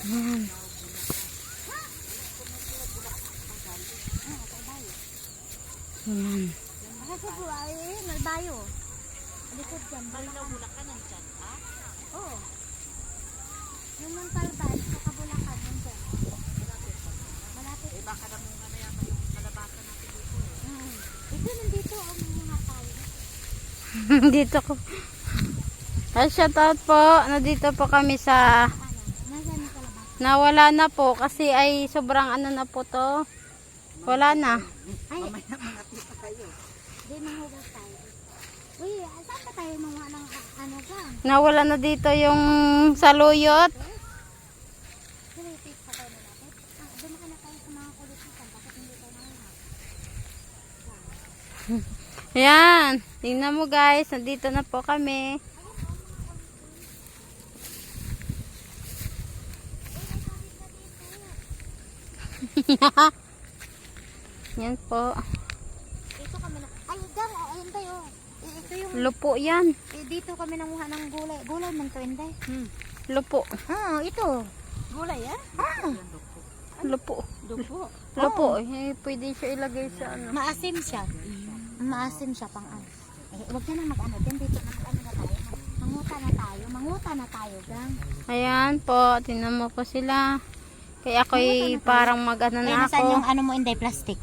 Ayan. Ayan. Kasi po ay may bayo. Likod dyan. Bulakan nandyan. Oo. Yung Montalban sa Kabulakan nandyan. Malapit. Eh baka na muna na yata yung kalabasan natin dito. Ito nandito ang mga tayo. Dito ko. Ay, shout out po. Nandito po kami sa Nasaan yung kalabasan? nawala na po kasi ay sobrang ano na po to. Wala na. Ay, mamaya mga tita kayo. Hindi, manghugas tayo. Uy, saan pa tayo mga ng ano ka? Nawala na dito yung saluyot. Kulitit pa tayo na natin. Doon ka na tayo sa mga kulititan. Bakit hindi tayo nanguha? Ayan. Tingnan mo guys. Nandito na po kami. Yan po. Dito kami na. Ay, gang, ayun tayo. Ito yung, Lupo yan. dito kami nanguha ng gulay. Gulay man to, Inday. Lupo. Ito. Gulay, Lupo. Dupo. Lupo. Eh, pwede siya ilagay sa ano. Maasim siya. Maasim siya pang ano. Huwag na mag-ano. Dito na ano na tayo. Manguta na tayo, gang. Ayan po. Tingnan mo po sila. Kaya ako'y parang mag-ano Eh, na nasaan ako. yung ano mo, Inday, plastic?